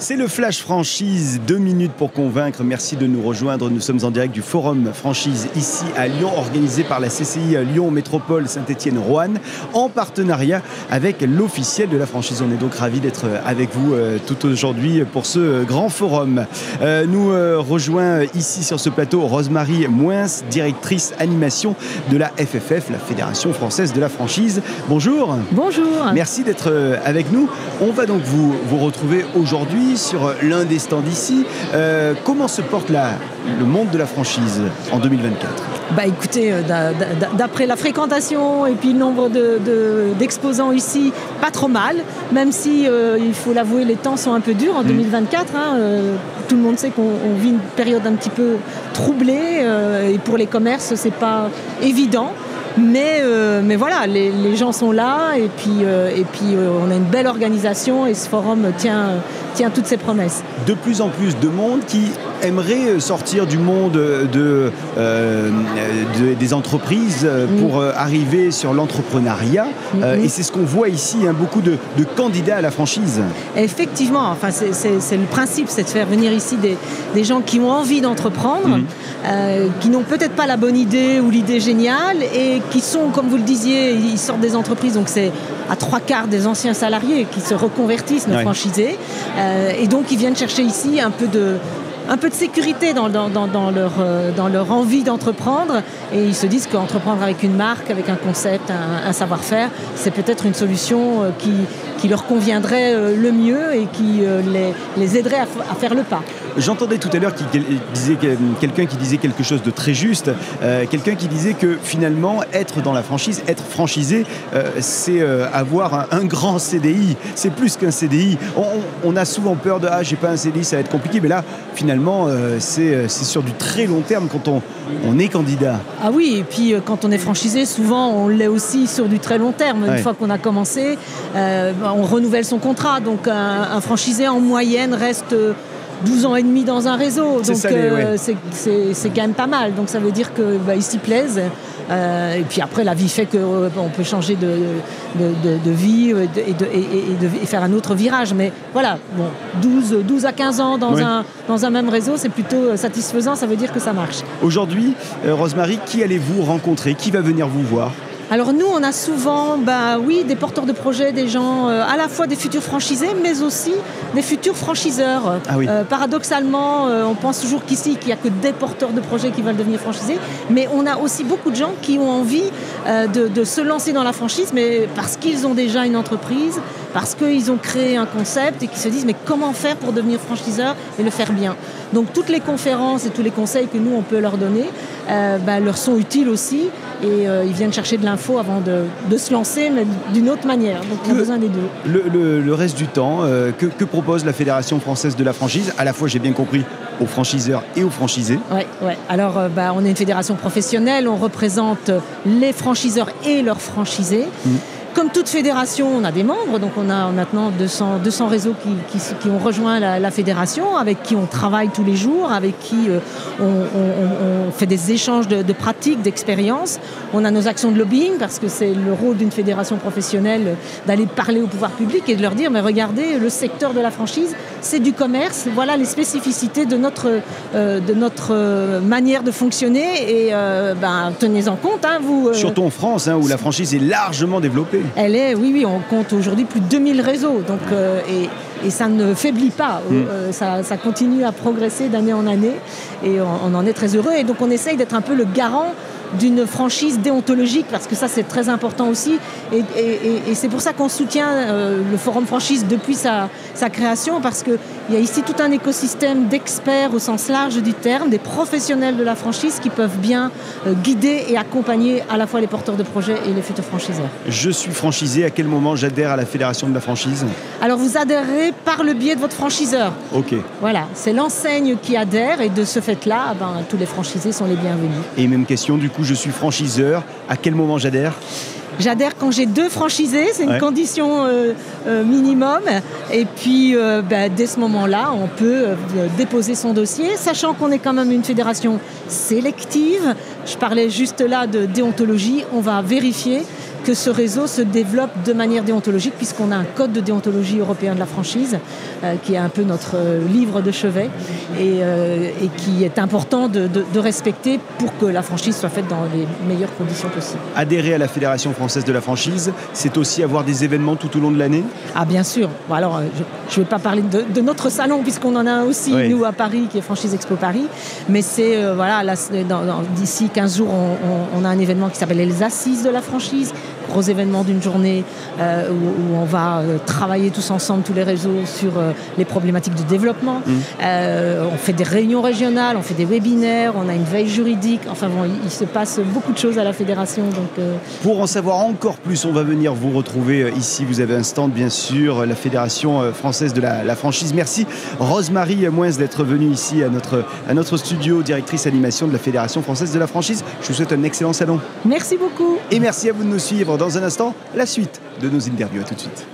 C'est le Flash Franchise, 2 minutes pour convaincre. Merci de nous rejoindre. Nous sommes en direct du Forum Franchise ici à Lyon, organisé par la CCI Lyon Métropole Saint-Étienne-Roanne, en partenariat avec l'officiel de la franchise. On est donc ravis d'être avec vous tout aujourd'hui pour ce grand forum. Nous rejoint ici sur ce plateau Rosemary Moins, directrice animation de la FFF, la Fédération Française de la Franchise. Bonjour. Bonjour. Merci d'être avec nous. On va donc vous retrouver aujourd'hui sur l'un des stands ici. Comment se porte le monde de la franchise en 2024 ? Écoutez, d'après la fréquentation et puis le nombre d'exposants ici, pas trop mal, même si, il faut l'avouer, les temps sont un peu durs en 2024. Tout le monde sait qu'on vit une période un petit peu troublée et pour les commerces, c'est pas évident. Mais voilà, les gens sont là et puis on a une belle organisation et ce forum tient toutes ses promesses. De plus en plus de monde qui aimerait sortir du monde des entreprises pour arriver sur l'entrepreneuriat. Et c'est ce qu'on voit ici, beaucoup de candidats à la franchise. Effectivement, enfin, c'est le principe, c'est de faire venir ici des gens qui ont envie d'entreprendre, qui n'ont peut-être pas la bonne idée ou l'idée géniale et qui sont, comme vous le disiez, ils sortent des entreprises, donc c'est à 3/4 des anciens salariés qui se reconvertissent, nos franchisés, et donc ils viennent chercher ici un peu de sécurité dans leur envie d'entreprendre et ils se disent qu'entreprendre avec une marque, avec un concept, un savoir-faire, c'est peut-être une solution qui leur conviendrait le mieux et qui les aiderait à faire le pas. J'entendais tout à l'heure quelqu'un qui disait quelque chose de très juste, quelqu'un qui disait que finalement être dans la franchise, être franchisé, c'est avoir un grand CDI, c'est plus qu'un CDI. On a souvent peur de j'ai pas un CDI, ça va être compliqué, mais là finalement c'est sur du très long terme quand on est candidat. Ah oui, et puis quand on est franchisé, souvent on l'est aussi sur du très long terme. Une fois qu'on a commencé, on renouvelle son contrat, donc un franchisé en moyenne reste 12 ans et demi dans un réseau, donc c'est quand même pas mal. Donc ça veut dire qu'ils s'y plaisent. Et puis après, la vie fait qu'on peut changer de vie et faire un autre virage. Mais voilà, 12 à 15 ans dans un même réseau, c'est plutôt satisfaisant, ça veut dire que ça marche. Aujourd'hui, Rosemary, qui allez-vous rencontrer ? Qui va venir vous voir ? Alors nous, on a souvent des porteurs de projets, des gens, à la fois des futurs franchisés, mais aussi des futurs franchiseurs. Paradoxalement, on pense toujours qu'ici, qu'il n'y a que des porteurs de projets qui veulent devenir franchisés, mais on a aussi beaucoup de gens qui ont envie de se lancer dans la franchise, mais parce qu'ils ont déjà une entreprise, parce qu'ils ont créé un concept et qui se disent mais comment faire pour devenir franchiseur et le faire bien. Donc toutes les conférences et tous les conseils que nous on peut leur donner leur sont utiles aussi et ils viennent chercher de l'info avant de se lancer mais d'une autre manière. Donc on a besoin des deux. Le reste du temps, que propose la Fédération Française de la Franchise ? À la fois, j'ai bien compris, aux franchiseurs et aux franchisés. Ouais. Alors on est une fédération professionnelle, on représente les franchiseurs et leurs franchisés. Comme toute fédération, on a des membres, donc on a maintenant 200 réseaux qui ont rejoint la fédération, avec qui on travaille tous les jours, avec qui on fait des échanges de pratiques, d'expériences. On a nos actions de lobbying, parce que c'est le rôle d'une fédération professionnelle d'aller parler au pouvoir public et de leur dire, mais regardez, le secteur de la franchise, c'est du commerce, voilà les spécificités de notre manière de fonctionner et tenez-en compte. Vous, surtout en France, où la franchise est largement développée. Oui, on compte aujourd'hui plus de 2000 réseaux, donc, et ça ne faiblit pas, ça continue à progresser d'année en année, et on en est très heureux, et donc on essaye d'être un peu le garant d'une franchise déontologique, parce que ça c'est très important aussi, et c'est pour ça qu'on soutient le Forum Franchise depuis sa création, parce qu'il y a ici tout un écosystème d'experts au sens large du terme, des professionnels de la franchise qui peuvent bien guider et accompagner à la fois les porteurs de projets et les futurs franchiseurs. Je suis franchisé, à quel moment j'adhère à la Fédération de la franchise ? Alors vous adhérez par le biais de votre franchiseur. Ok. Voilà, c'est l'enseigne qui adhère, et de ce fait-là, tous les franchisés sont les bienvenus. Et même question, du coup, je suis franchiseur, à quel moment j'adhère ? J'adhère quand j'ai 2 franchisés, c'est une condition minimum. Et puis, dès ce moment-là, on peut déposer son dossier, sachant qu'on est quand même une fédération sélective. Je parlais juste là de déontologie. On va vérifier que ce réseau se développe de manière déontologique, puisqu'on a un code de déontologie européen de la franchise, qui est un peu notre livre de chevet, et qui est important de respecter pour que la franchise soit faite dans les meilleures conditions possibles. Adhérer à la Fédération française de la franchise, c'est aussi avoir des événements tout au long de l'année ? Ah bien sûr. Bon, alors, je ne vais pas parler de notre salon, puisqu'on en a un aussi, oui, nous, à Paris, qui est Franchise Expo Paris. Mais c'est, d'ici 15 jours, on a un événement qui s'appelle les Assises de la franchise. Gros événement d'une journée où on va travailler tous ensemble, tous les réseaux, sur les problématiques de développement. On fait des réunions régionales, on fait des webinaires, on a une veille juridique. Enfin bon, il se passe beaucoup de choses à la fédération. Donc, Pour en savoir encore plus, on va venir vous retrouver ici. Vous avez un stand, bien sûr, la Fédération française de la franchise. Merci Rosemarie Moins d'être venue ici à notre studio, directrice animation de la Fédération française de la franchise. Je vous souhaite un excellent salon. Merci beaucoup. Et merci à vous de nous suivre. Dans un instant, la suite de nos interviews. À tout de suite.